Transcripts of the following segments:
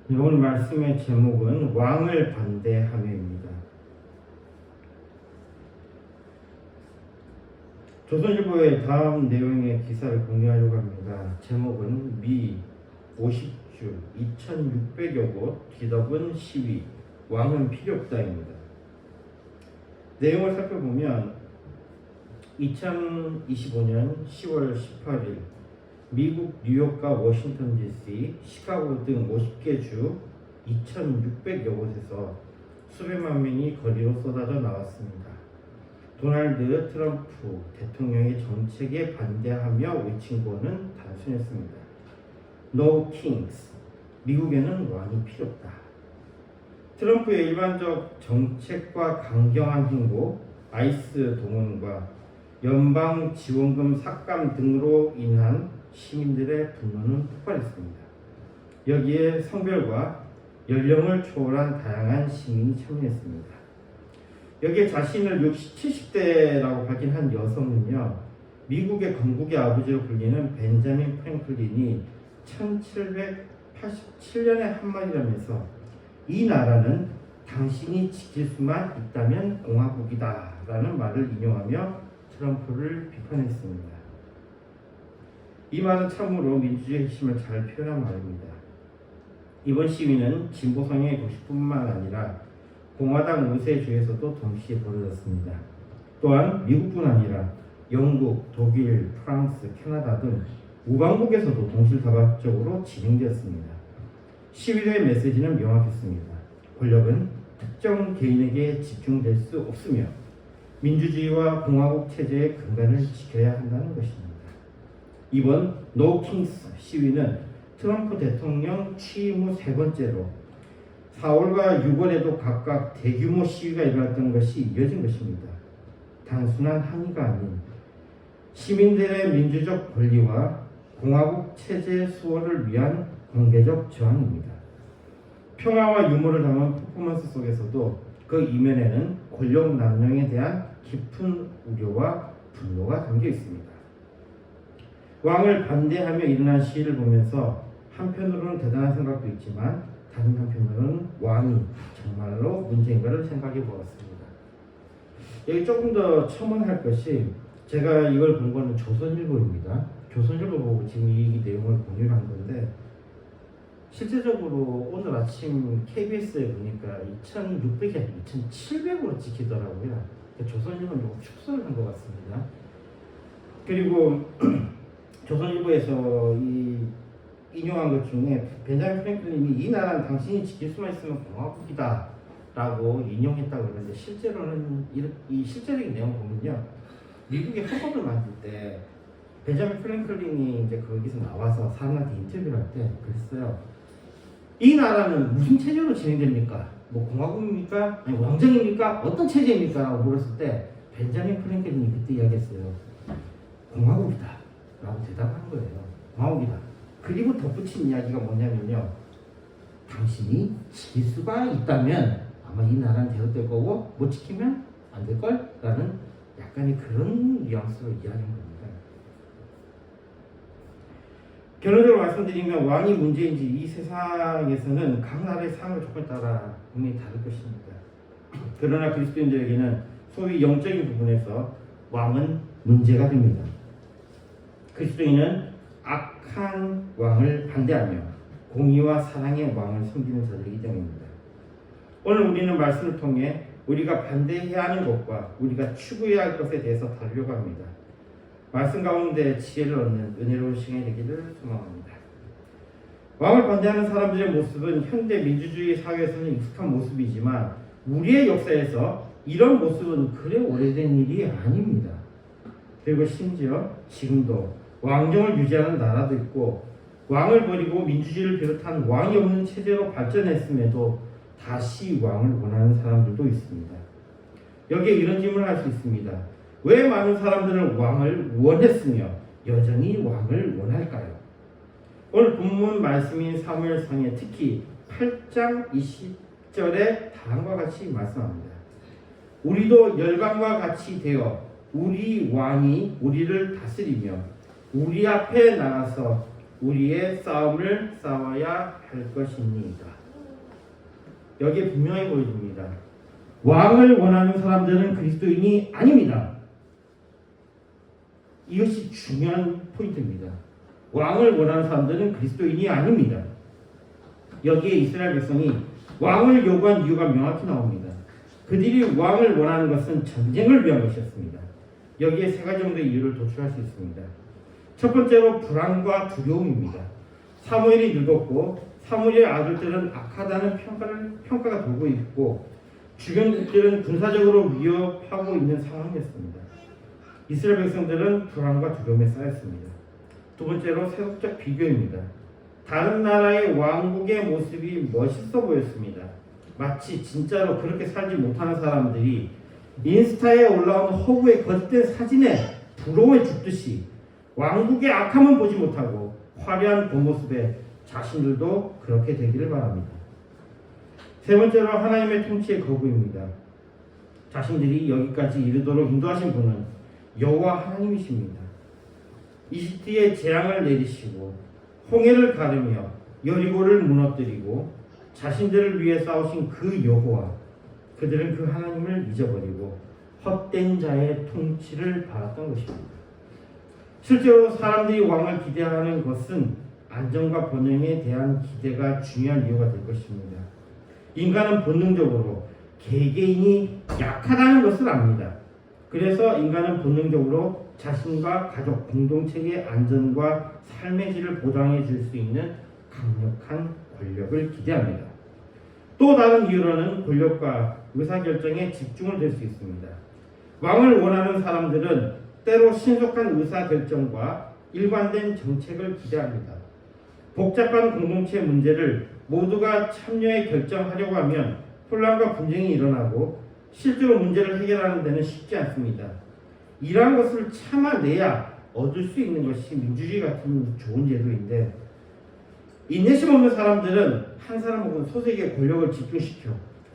오늘 말씀의 제목은 왕을 반대하며입니다. 조선일보의 다음 내용의 기사를 공유하려고 합니다. 제목은 미 50주 2600여 곳 뒤덮은 시위 왕은 필요 없다입니다. 내용을 살펴보면 2025년 10월 18일 미국 뉴욕과 워싱턴 DC, 시카고 등 50개 주 2,600여 곳에서 수백만 명이 거리로 쏟아져 나왔습니다. 도널드 트럼프 대통령의 정책에 반대하며 외친 구호는 단순했습니다. No kings. 미국에는 왕이 필요 없다. 트럼프의 일반적 정책과 강경한 행보, 아이스 동원과 연방 지원금 삭감 등으로 인한 시민들의 분노는 폭발했습니다. 여기에 성별과 연령을 초월한 다양한 시민이 참여했습니다. 여기에 자신을 60, 70대라고 밝힌 한 여성은요, 미국의 건국의 아버지로 불리는 벤자민 프랭클린이 1787년에 한 말이라면서 이 나라는 당신이 지킬 수만 있다면 공화국이다 라는 말을 인용하며 트럼프를 비판했습니다. 이 말은 참으로 민주주의 핵심을 잘 표현한 말입니다. 이번 시위는 진보 성향의 도시뿐만 아니라 공화당 우세주에서도 동시에 벌어졌습니다. 또한 미국뿐 아니라 영국, 독일, 프랑스, 캐나다 등 우방국에서도 동시다발적으로 진행되었습니다. 시위대의 메시지는 명확했습니다. 권력은 특정 개인에게 집중될 수 없으며 민주주의와 공화국 체제의 근간을 지켜야 한다는 것입니다. 이번 No Kings 시위는 트럼프 대통령 취임 후 세 번째로 4월과 6월에도 각각 대규모 시위가 일어났던 것이 이어진 것입니다. 단순한 항의가 아닌 시민들의 민주적 권리와 공화국 체제 수호를 위한 공개적 저항입니다. 평화와 유머를 담은 퍼포먼스 속에서도 그 이면에는 권력 남용에 대한 깊은 우려와 분노가 담겨 있습니다. 왕을 반대하며 일어난 시위를 보면서 한편으로는 대단한 생각도 있지만 다른 한편으로는 왕이 정말로 문제인가를 생각해 보았습니다. 여기 조금 더 첨언할 것이, 제가 이걸 본 거는 조선일보입니다. 조선일보 보고 지금 이 내용을 공유를 한 건데, 실제적으로 오늘 아침 KBS에 보니까 2,600이 아니라 2,700으로 찍히더라고요. 조선일보는 조금 축소를 한 것 같습니다. 그리고 조선일보에서 이 인용한 것 중에 벤자민 프랭클린이 이 나라는 당신이 지킬 수만 있으면 공화국이다 라고 인용했다고 그러는데, 실제로는 이 실제적인 내용 보면요, 미국의 헌법을 만들 때 벤자민 프랭클린이 이제 거기서 나와서 사람한테 인터뷰를 할 때 그랬어요. 이 나라는 무슨 체제로 진행됩니까? 뭐 공화국입니까? 아니 왕정입니까? 어떤 체제입니까? 라고 물었을 때 벤자민 프랭클린이 그때 이야기했어요. 공화국이다 라고 대답한 거예요. 공화국이다. 그리고 덧붙인 이야기가 뭐냐면요, 당신이 지킬 수가 있다면 아마 이 나라는 대우될 거고 못 지키면 안 될 걸? 라는 약간의 그런 뉘앙스로 이야기한 겁니다. 결론적으로 말씀드리면 왕이 문제인지 이 세상에서는 각 나라의 삶의 조건에 따라 분명히 다를 것입니다. 그러나 그리스도인들에게는 소위 영적인 부분에서 왕은 문제가 됩니다. 그리스도인은 악한 왕을 반대하며 공의와 사랑의 왕을 섬기는 자들이기 때문입니다. 오늘 우리는 말씀을 통해 우리가 반대해야 하는 것과 우리가 추구해야 할 것에 대해서 다루려고 합니다. 말씀 가운데 지혜를 얻는 은혜로운 시간이 되기를 소망합니다. 왕을 반대하는 사람들의 모습은 현대 민주주의 사회에서는 익숙한 모습이지만 우리의 역사에서 이런 모습은 그래 오래된 일이 아닙니다. 그리고 심지어 지금도 왕정을 유지하는 나라도 있고 왕을 버리고 민주주의를 비롯한 왕이 없는 체제로 발전했음에도 다시 왕을 원하는 사람들도 있습니다. 여기에 이런 질문을 할 수 있습니다. 왜 많은 사람들은 왕을 원했으며 여전히 왕을 원할까요? 오늘 본문 말씀인 사무엘상에 특히 8장 20절에 다음과 같이 말씀합니다. 우리도 열방과 같이 되어 우리 왕이 우리를 다스리며 우리 앞에 나가서 우리의 싸움을 싸워야 할 것입니다. 여기에 분명히 보여줍니다. 왕을 원하는 사람들은 그리스도인이 아닙니다. 이것이 중요한 포인트입니다. 왕을 원하는 사람들은 그리스도인이 아닙니다. 여기에 이스라엘 백성이 왕을 요구한 이유가 명확히 나옵니다. 그들이 왕을 원하는 것은 전쟁을 위한 것이었습니다. 여기에 세 가지 정도의 이유를 도출할 수 있습니다. 첫 번째로 불안과 두려움입니다. 사무엘이 늙었고 사무엘의 아들들은 악하다는 평가가 돌고 있고 주변국들은 군사적으로 위협하고 있는 상황이었습니다. 이스라엘 백성들은 불안과 두려움에 쌓였습니다. 두 번째로 세속적 비교입니다. 다른 나라의 왕국의 모습이 멋있어 보였습니다. 마치 진짜로 그렇게 살지 못하는 사람들이 인스타에 올라온 허구의 거짓된 사진에 부러워 죽듯이 왕국의 악함은 보지 못하고 화려한 본 모습에 자신들도 그렇게 되기를 바랍니다. 세 번째로 하나님의 통치의 거부입니다. 자신들이 여기까지 이르도록 인도하신 분은 여호와 하나님이십니다. 이집트에 재앙을 내리시고 홍해를 가르며 여리고를 무너뜨리고 자신들을 위해 싸우신 그 여호와, 그들은 그 하나님을 잊어버리고 헛된 자의 통치를 바랐던 것입니다. 실제로 사람들이 왕을 기대하는 것은 안정과 번영에 대한 기대가 중요한 이유가 될 것입니다. 인간은 본능적으로 개개인이 약하다는 것을 압니다. 그래서 인간은 본능적으로 자신과 가족, 공동체의 안전과 삶의 질을 보장해 줄 수 있는 강력한 권력을 기대합니다. 또 다른 이유로는 권력과 의사결정에 집중을 될 수 있습니다. 왕을 원하는 사람들은 때로 신속한 의사결정과 일관된 정책을 기대합니다. 복잡한 공동체 문제를 모두가 참여해 결정하려고 하면 혼란과 분쟁이 일어나고 실제로 문제를 해결하는 데는 쉽지 않습니다. 이러한 것을 참아내야 얻을 수 있는 것이 민주주의 같은 좋은 제도인데, 인내심 없는 사람들은 한 사람 혹은 소수에게 권력을 집중시켜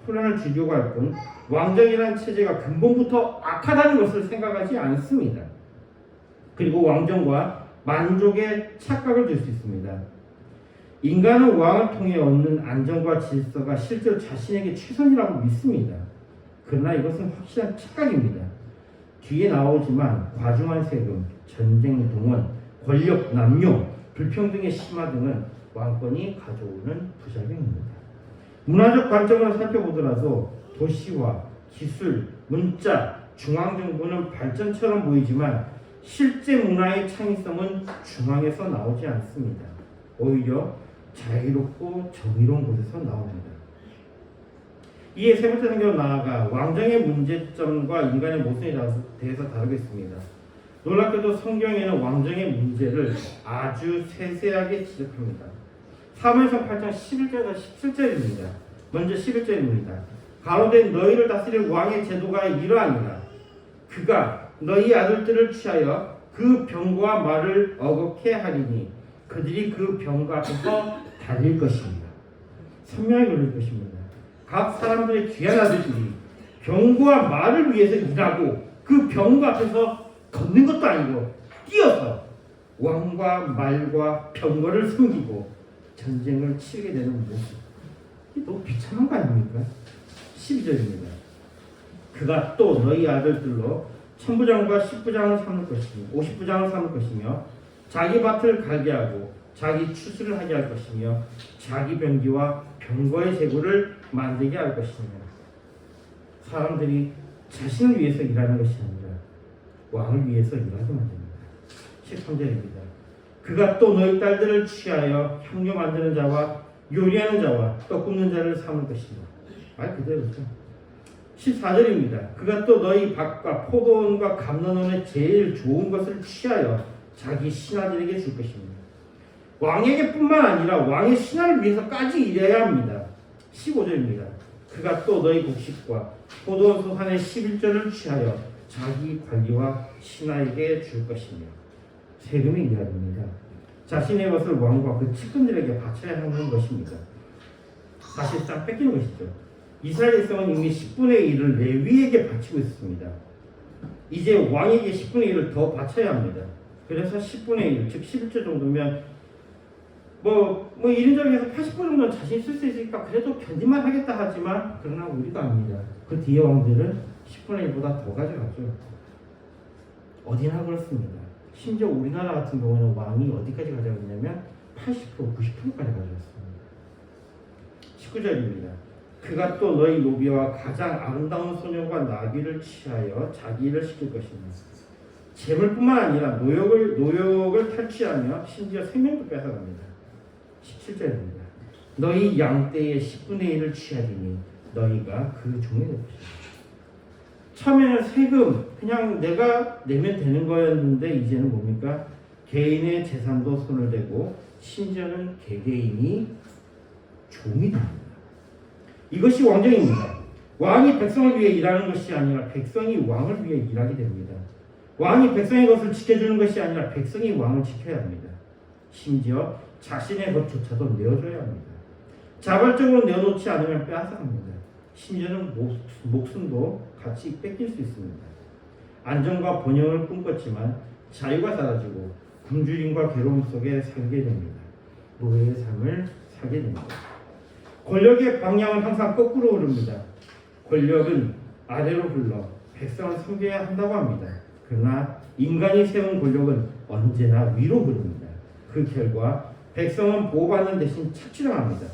혼란을 주려고 할 뿐 왕정이라는 체제가 근본부터 악하다는 것을 생각하지 않습니다. 그리고 왕정과 만족의 착각을 줄 수 있습니다. 인간은 왕을 통해 얻는 안정과 질서가 실제로 자신에게 최선이라고 믿습니다. 그러나 이것은 확실한 착각입니다. 뒤에 나오지만 과중한 세금, 전쟁 동원, 권력 남용, 불평등의 심화 등은 왕권이 가져오는 부작용입니다. 문화적 관점으로 살펴보더라도 도시화, 기술, 문자, 중앙정부는 발전처럼 보이지만 실제 문화의 창의성은 중앙에서 나오지 않습니다. 오히려 자유롭고 정의로운 곳에서 나옵니다. 이에 세 번째 단계로 나아가 왕정의 문제점과 인간의 모순에 대해서 다루겠습니다. 놀랍게도 성경에는 왕정의 문제를 아주 세세하게 지적합니다. 사무엘상 8장 11절에서 17절입니다. 먼저 11절입니다. 가로된 너희를 다스릴 왕의 제도가 이러하니라. 그가 너희 아들들을 취하여 그 병과 말을 어겁게 하리니 그들이 그 병과 앞에서 달릴 것입니다. 선명히 그럴 것입니다. 각 사람들의 귀한 아들들이 병과 말을 위해서 일하고 그 병과 앞에서 걷는 것도 아니고 뛰어서 왕과 말과 병거를 숨기고 전쟁을 치르게 되는 모습, 이게 너무 비참한 거 아닙니까? 12절입니다. 그가 또 너희 아들들로 천부장과 십부장을 삼을 것이며 50부장을 삼을 것이며 자기 밭을 갈게 하고 자기 추수를 하게 할 것이며 자기 병기와 병거의 제구를 만들게 할 것이며, 사람들이 자신을 위해서 일하는 것이 아니라 왕을 위해서 일하게 만듭니다. 13절입니다. 그가 또 너희 딸들을 취하여 향료 만드는 자와 요리하는 자와 떡 굽는 자를 삼을 것이며, 말 그대로죠. 14절입니다. 그가 또 너희 밭과 포도원과 감람원의 제일 좋은 것을 취하여 자기 신하들에게 줄 것입니다. 왕에게 뿐만 아니라 왕의 신하를 위해서까지 일해야 합니다. 15절입니다. 그가 또 너희 곡식과 포도원 소산의 11절을 취하여 자기 관리와 신하에게 줄 것이며, 세금이 이하입니다. 자신의 것을 왕과 그 측근들에게 바쳐야 하는 것입니다. 사실상 뺏기는 것이죠. 이스라엘 백성은 이미 10분의 1을 레위에게 바치고 있습니다. 이제 왕에게 10분의 1을 더 바쳐야 합니다. 그래서 10분의 1, 즉 11조 정도면 이런저런 해서 80% 정도는 자신 있을 수 있으니까 그래도 견딜만 하겠다 하지만 그러나 우리가 압니다. 그 뒤에 왕들은 10분의 1보다 더 가져가죠. 어디나 그렇습니다. 심지어 우리나라 같은 경우는 왕이 어디까지 가져갔냐면 80%, 90%까지 가져갔습니다. 19절입니다. 그가 또 너희 노비와 가장 아름다운 소년과 나귀를 취하여 자기 일을 시킬 것이니 재물뿐만 아니라 노역을 탈취하며 심지어 생명도 뺏어갑니다. 17절입니다. 너희 양떼의 10분의 1을 취하리니 너희가 그 종이 될 것이다. 처음에는 세금 그냥 내가 내면 되는 거였는데 이제는 뭡니까? 개인의 재산도 손을 대고 심지어는 개개인이 종이 됩니다. 이것이 왕정입니다. 왕이 백성을 위해 일하는 것이 아니라 백성이 왕을 위해 일하게 됩니다. 왕이 백성의 것을 지켜주는 것이 아니라 백성이 왕을 지켜야 합니다. 심지어 자신의 것조차도 내어줘야 합니다. 자발적으로 내어놓지 않으면 빼앗아갑니다. 심지어는 목숨도 같이 뺏길 수 있습니다. 안정과 번영을 꿈꿨지만 자유가 사라지고 굶주림과 괴로움 속에 살게 됩니다. 노예의 삶을 살게 됩니다. 권력의 방향은 항상 거꾸로 흐릅니다. 권력은 아래로 흘러 백성을 섬겨야 한다고 합니다. 그러나 인간이 세운 권력은 언제나 위로 흐릅니다. 그 결과 백성은 보호받는 대신 착취당합니다.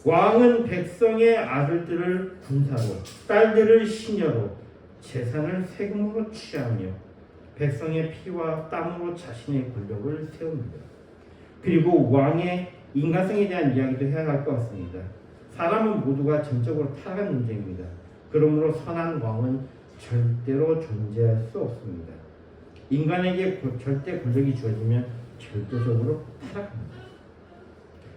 왕은 백성의 아들들을 군사로, 딸들을 시녀로, 재산을 세금으로 취하며 백성의 피와 땀으로 자신의 권력을 세웁니다. 그리고 왕의 인간성에 대한 이야기도 해야 할 것 같습니다. 사람은 모두가 전적으로 타락한 문제입니다. 그러므로 선한 왕은 절대로 존재할 수 없습니다. 인간에게 절대 권력이 주어지면 절대적으로 타락합니다.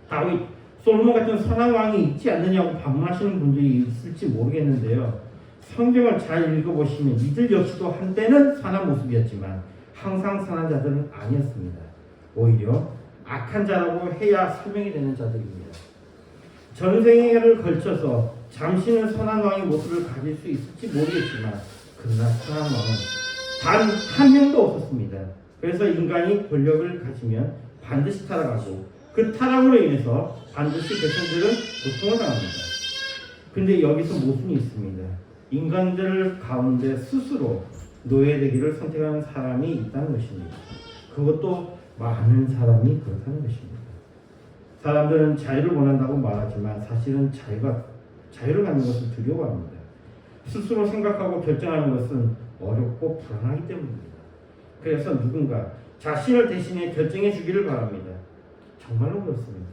다윗, 솔로몬 같은 선한 왕이 있지 않느냐고 반문하시는 분들이 있을지 모르겠는데요. 성경을 잘 읽어보시면 이들 역시도 한때는 선한 모습이었지만 항상 선한 자들은 아니었습니다. 오히려 악한 자라고 해야 설명이 되는 자들입니다. 전생애를 걸쳐서 잠시는 선한 왕의 모습을 가질 수 있을지 모르겠지만 그러나 선한 왕은 단 한 명도 없었습니다. 그래서 인간이 권력을 가지면 반드시 타락하고 그 타락으로 인해서 반드시 백성들은 고통을 당합니다. 근데 여기서 모순이 있습니다. 인간들 가운데 스스로 노예되기를 선택하는 사람이 있다는 것입니다. 그것도 많은 사람이 그렇다는 것입니다. 사람들은 자유를 원한다고 말하지만 사실은 자유를 갖는 것을 두려워합니다. 스스로 생각하고 결정하는 것은 어렵고 불안하기 때문입니다. 그래서 누군가 자신을 대신해 결정해 주기를 바랍니다. 정말로 그렇습니다.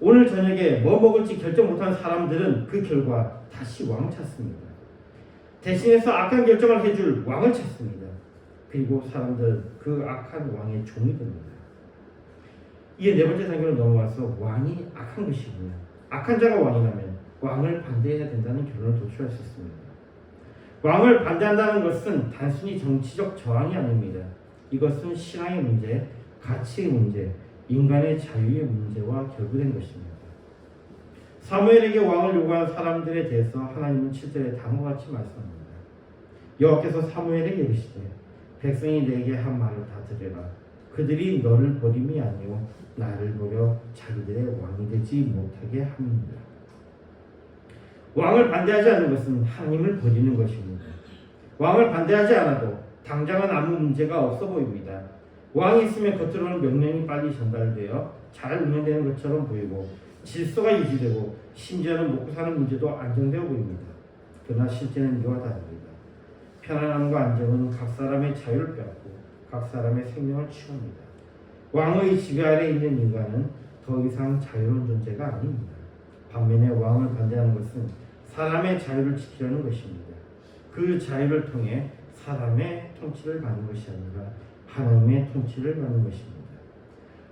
오늘 저녁에 뭐 먹을지 결정 못한 사람들은 그 결과 다시 왕을 찾습니다. 대신해서 악한 결정을 해줄 왕을 찾습니다. 그리고 사람들은 그 악한 왕의 종이 됩니다. 이에 네 번째 단계로 넘어가서 왕이 악한 것이구나. 악한 자가 왕이라면 왕을 반대해야 된다는 결론을 도출할 수 있습니다. 왕을 반대한다는 것은 단순히 정치적 저항이 아닙니다. 이것은 신앙의 문제, 가치의 문제, 인간의 자유의 문제와 결부된 것입니다. 사무엘에게 왕을 요구한 사람들에 대해서 하나님은 7절에 다음과 같이 말씀합니다. 여호와께서 사무엘에게 이르시되 백성이 내게 한 말을 다 들으라. 그들이 너를 버림이 아니요 나를 버려 자기들의 왕이 되지 못하게 함이니라. 왕을 반대하지 않는 것은 하나님을 버리는 것입니다. 왕을 반대하지 않아도 당장은 아무 문제가 없어 보입니다. 왕이 있으면 겉으로는 명령이 빨리 전달되어 잘 운영되는 것처럼 보이고 질서가 유지되고 심지어는 먹고 사는 문제도 안정되어 보입니다. 그러나 실제는 이와 다릅니다. 편안함과 안정은 각 사람의 자유를 빼앗고 각 사람의 생명을 취합니다. 왕의 지배 아래 있는 인간은 더 이상 자유로운 존재가 아닙니다. 반면에 왕을 반대하는 것은 사람의 자유를 지키려는 것입니다. 그 자유를 통해 사람의 통치를 받는 것이 아니라 하나님의 통치를 받는 것입니다.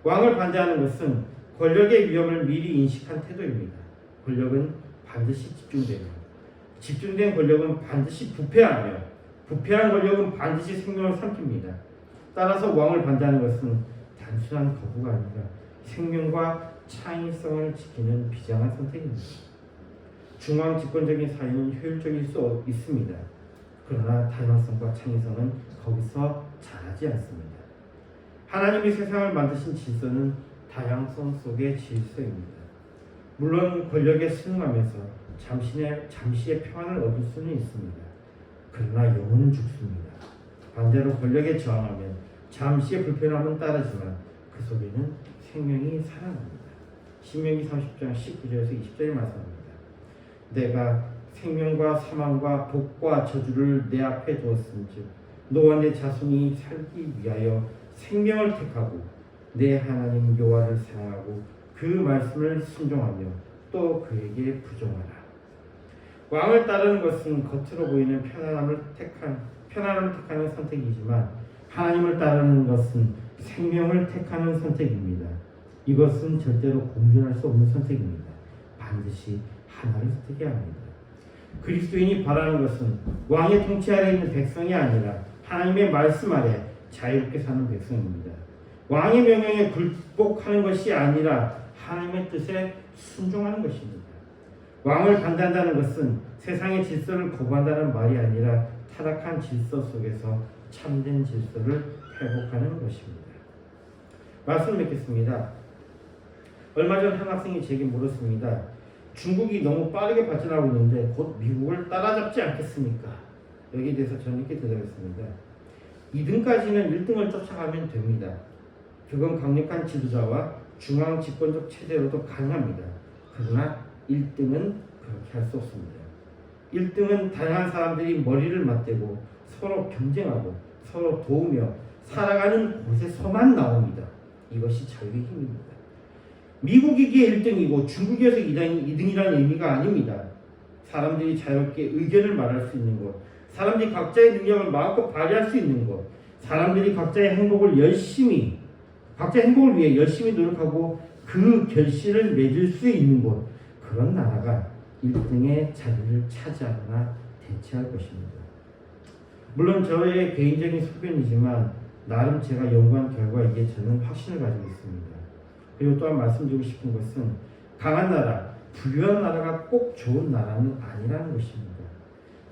왕을 반대하는 것은 권력의 위험을 미리 인식한 태도입니다. 권력은 반드시 집중되며 집중된 권력은 반드시 부패하며 부패한 권력은 반드시 생명을 삼킵니다. 따라서 왕을 반대하는 것은 단순한 거부가 아니라 생명과 창의성을 지키는 비장한 선택입니다. 중앙 집권적인 사회는 효율적일 수 있습니다. 그러나 다양성과 창의성은 거기서 자라지 않습니다. 하나님이 세상을 만드신 질서는 다양성 속의 질서입니다. 물론 권력에 순응하면서 잠시의 평안을 얻을 수는 있습니다. 그러나 영혼은 죽습니다. 반대로 권력에 저항하면 잠시의 불편함은 따르지만 그 속에는 생명이 살아납니다. 신명기 30장 19절에서 20절에 말씀합니다. 내가 생명과 사망과 복과 저주를 내 앞에 두었은즉 너와 내 자손이 살기 위하여 생명을 택하고 내 하나님 여호와를 사랑하고 그 말씀을 순종하며 또 그에게 부정하라. 왕을 따르는 것은 겉으로 보이는 편안함을 택하는 선택이지만 하나님을 따르는 것은 생명을 택하는 선택입니다. 이것은 절대로 공존할 수 없는 선택입니다. 반드시 하나를 선택해야 합니다. 그리스도인이 바라는 것은 왕의 통치 아래 있는 백성이 아니라 하나님의 말씀 아래 자유롭게 사는 백성입니다. 왕의 명령에 굴복하는 것이 아니라 하나님의 뜻에 순종하는 것입니다. 왕을 반대한다는 것은 세상의 질서를 거부한다는 말이 아니라 타락한 질서 속에서 참된 질서를 회복하는 것입니다. 말씀을 맺겠습니다. 얼마 전 한 학생이 제게 물었습니다. 중국이 너무 빠르게 발전하고 있는데 곧 미국을 따라잡지 않겠습니까? 여기에 대해서 저는 이렇게 대답했습니다. 2등까지는 1등을 쫓아가면 됩니다. 그건 강력한 지도자와 중앙 집권적 체제로도 가능합니다. 그러나 1등은 그렇게 할 수 없습니다. 1등은 다양한 사람들이 머리를 맞대고 서로 경쟁하고 서로 도우며 살아가는 곳에서만 나옵니다. 이것이 자유의 힘입니다. 미국이기에 1등이고 중국에서 2등이라는 의미가 아닙니다. 사람들이 자유롭게 의견을 말할 수 있는 것, 사람들이 각자의 능력을 마음껏 발휘할 수 있는 것, 사람들이 각자의 행복을 위해 열심히 노력하고 그 결실을 맺을 수 있는 곳, 그런 나라가 1등의 자리를 차지하거나 대체할 것입니다. 물론 저의 개인적인 소견이지만 나름 제가 연구한 결과이기에 저는 확신을 가지고 있습니다. 그리고 또한 말씀드리고 싶은 것은 강한 나라, 부유한 나라가 꼭 좋은 나라는 아니라는 것입니다.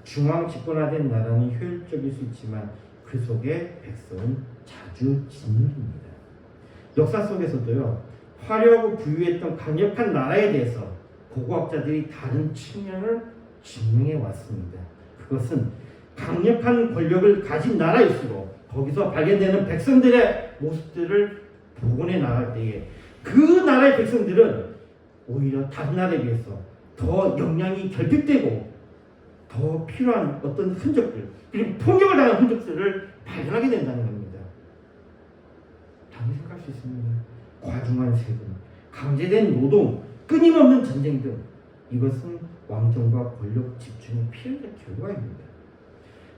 중앙 집권화된 나라는 효율적일 수 있지만 그 속에 백성은 자주 짓누립니다. 역사 속에서도요, 화려하고 부유했던 강력한 나라에 대해서 고고학자들이 다른 측면을 증명해 왔습니다. 그것은 강력한 권력을 가진 나라일수록 거기서 발견되는 백성들의 모습들을 복원해 나갈 때에 그 나라의 백성들은 오히려 다른 나라에 비해서 더 역량이 결핍되고 더 필요한 어떤 흔적들, 그리고 폭력을 당한 흔적들을 발견하게 된다는 겁니다. 당연히 생각할 수 있습니다. 과중한 세금, 강제된 노동, 끊임없는 전쟁 등 이것은 왕정과 권력 집중의 필연적 결과입니다.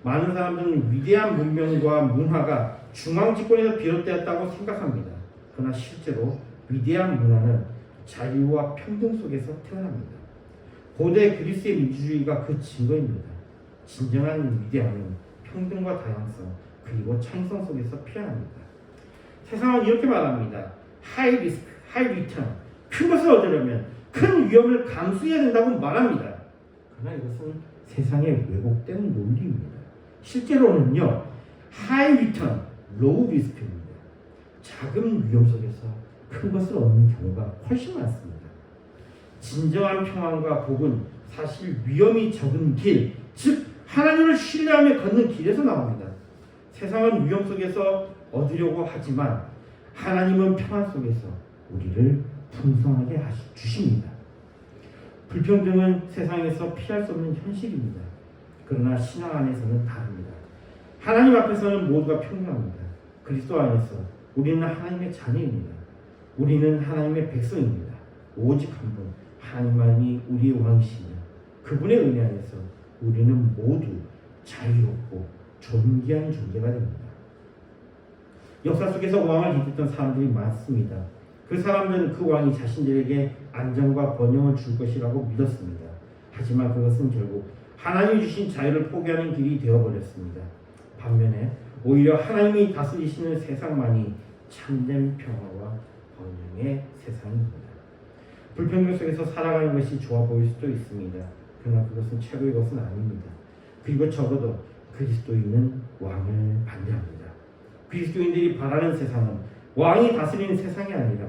많은 사람들은 위대한 문명과 문화가 중앙 집권에서 비롯되었다고 생각합니다. 그러나 실제로 위대한 문화는 자유와 평등 속에서 태어납니다. 고대 그리스의 민주주의가 그 증거입니다. 진정한 위대함은 평등과 다양성 그리고 창의성 속에서 피어납니다. 세상은 이렇게 말합니다. 하이 리스크, 하이 리턴. 큰 것을 얻으려면 큰 위험을 감수해야 된다고 말합니다. 그러나 이것은 세상의 왜곡된 논리입니다. 실제로는요, 하이 리턴, 로우 리스크입니다. 작은 위험 속에서 큰 것을 얻는 경우가 훨씬 많습니다. 진정한 평안과 복은 사실 위험이 적은 길, 즉 하나님을 신뢰하며 걷는 길에서 나옵니다. 세상은 위험 속에서 얻으려고 하지만 하나님은 평안 속에서 우리를 풍성하게 주십니다. 불평등은 세상에서 피할 수 없는 현실입니다. 그러나 신앙 안에서는 다릅니다. 하나님 앞에서는 모두가 평등합니다. 그리스도 안에서 우리는 하나님의 자녀입니다. 우리는 하나님의 백성입니다. 오직 한 분, 하나님만이 우리의 왕이시며 그분의 은혜 안에서 우리는 모두 자유롭고 존귀한 존재가 됩니다. 역사 속에서 왕을 이끌던 사람들이 많습니다. 그 사람들은 그 왕이 자신들에게 안정과 번영을 줄 것이라고 믿었습니다. 하지만 그것은 결국 하나님이 주신 자유를 포기하는 길이 되어버렸습니다. 반면에 오히려 하나님이 다스리시는 세상만이 참된 평화와 번영의 세상입니다. 불평등 속에서 살아가는 것이 좋아 보일 수도 있습니다. 그러나 그것은 최고의 것은 아닙니다. 그리고 적어도 그리스도인은 왕을 반대합니다. 그리스도인들이 바라는 세상은 왕이 다스리는 세상이 아니라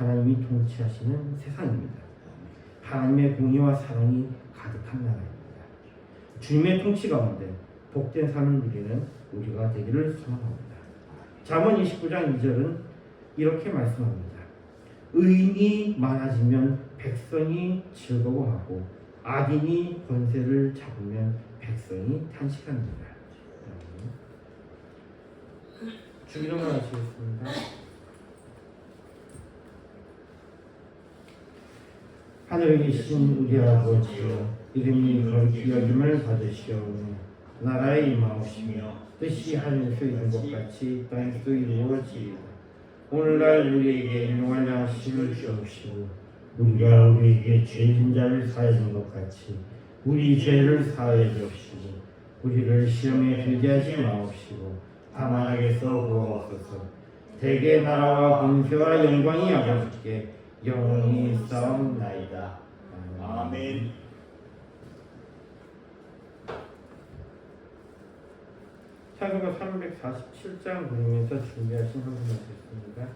하나님이 통치하시는 세상입니다. 하나님의 공의와 사랑이 가득한 나라입니다. 주님의 통치 가운데 복된 삶을 누리는 우리가 되기를 소망합니다. 잠언 29장 2절은 이렇게 말씀합니다. 의인이 많아지면 백성이 즐거워하고 악인이 권세를 잡으면 백성이 탄식합니다. 주기도문 하시겠습니다. 하늘에 계신 우리 아버지여, 이름이 거룩히 여김을 받으시오니 나라에 임하옵시며 뜻이 하늘에서 이룬 것 같이 땅에서도 이루어지이다. 오늘날 우리에게 일용할 양식을 주옵시고 우리가 우리에게 죄진 자를 사하여 준 것 같이 우리 죄를 사하여 주옵시고 우리를 시험에 들게 하지 마옵시고 다만 악에서 구하옵소서. 대개 나라와 권세와 영광이 아버지께 영원히 있사옵나이다. 아멘. 찬송가 347장 부르면서 준비하신 한 분만 듣습니다.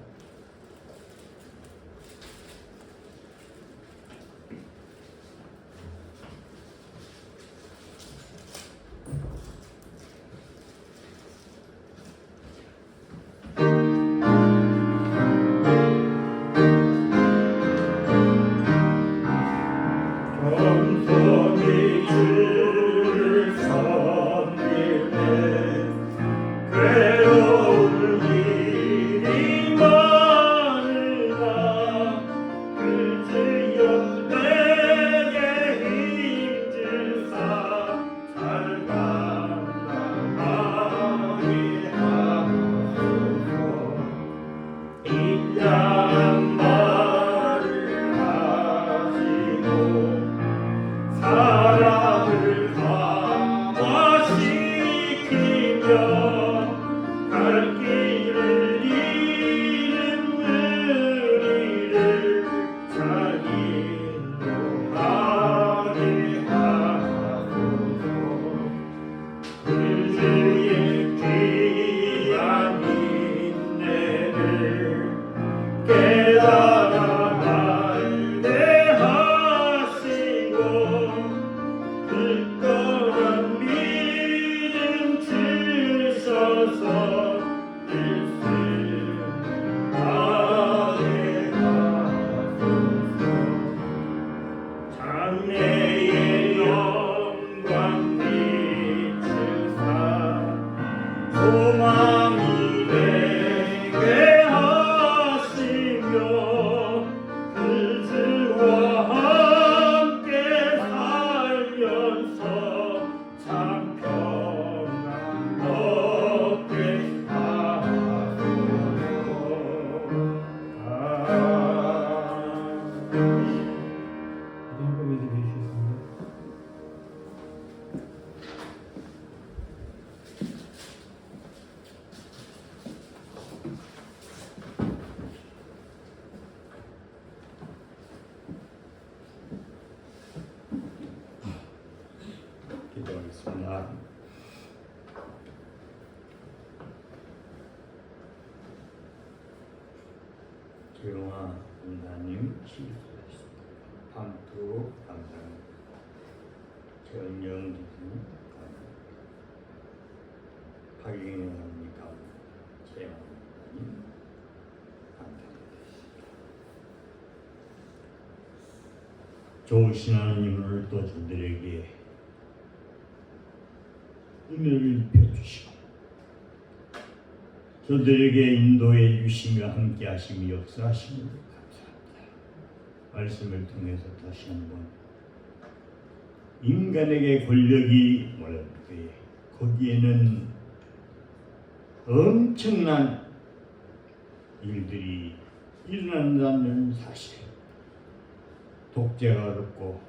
기도하겠습니다. 조용한 은사님 밤토 감사합니다. 전영기님 박영현님 최영님 감사합니다. 좋으신 하나님을 또 저들에게 은혜를 입혀주시고 저들에게 인도해 주시며 함께 하시며 역사하시는 것 감사합니다. 말씀을 통해서 다시 한번 인간에게 권력이 몰릴 때에 거기에는 엄청난 일들이 일어난다는 사실, 독재가 어렵고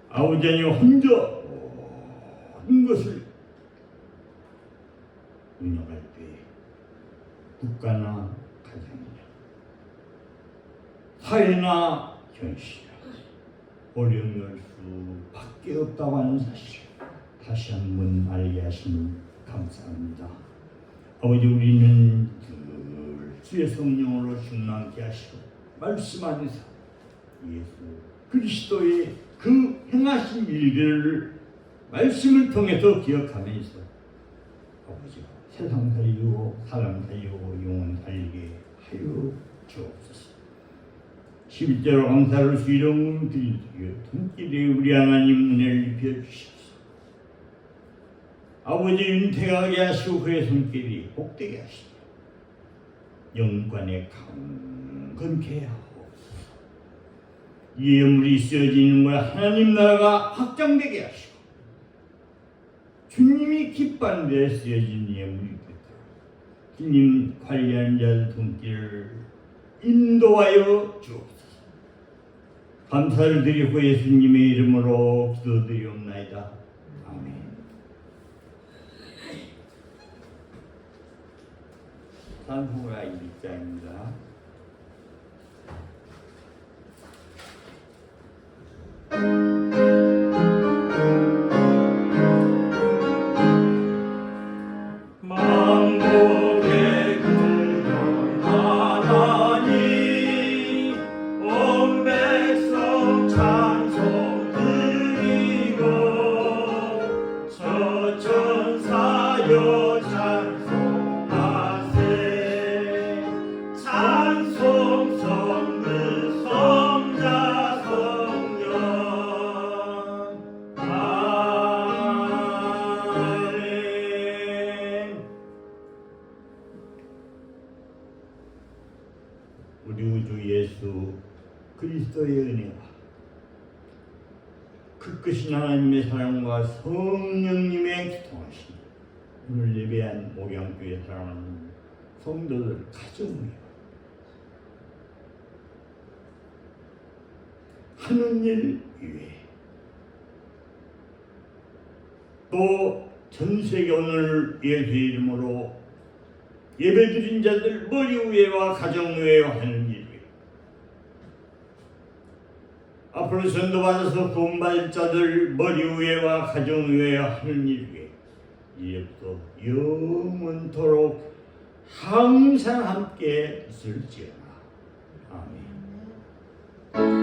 아우전이 혼자 모든 것을 운영할 때 국가나 가정이나 사회나 현실이나 어려움을 수밖에 없다고 하는 사실 다시 한번 알게 하시니 감사합니다. 아버지, 우리는 늘 주의 성령으로 충만케 하시고 말씀 안에서 예수 그리스도의 그 행하신 일들을 말씀을 통해서 기억하면서 아버지가 세상 살리고 사람 살리고 영혼 살리게 하여 주옵소서. 11절로 감사를 수이름 드리며 손길에 우리 하나님 은혜를 입혀주십시오. 아버지 윤택하게 하시고 그의 손길이 복되게 하시며 영관에 강건케 하옵소서. 이 예물이 쓰여지는 것에 하나님 나라가 확장되게 하시고 주님이 기뻐하는 데 쓰여진 예물이 되도록 주님 관리하는 자들 손길을 인도하여 주옵소서. 감사를 드리고 예수님의 이름으로 기도드리옵나이다. 아멘. 산후가 1장입니다. 만국의 근원 하나님 온 백성 찬송 드리고 저천사여 찬송하세 찬송 성부 성자 성령 아멘. 우리 우주 예수 그리스도의 은혜와 그 크신 하나님의 사랑과 성령님의 기통하심 오늘 예배한 목양교회 사랑하는 성도들 가정을 하는 일 위해 또 전세계 오늘 예수의 이름으로 예배드린 자들 머리 위에와 가정 위에 하는 일 위해 앞으로 전도받아서 구원받을 자들 머리 위에와 가정 위에 하는 일 위해 이제부터 영원토록 항상 함께 있을지어다. 아멘.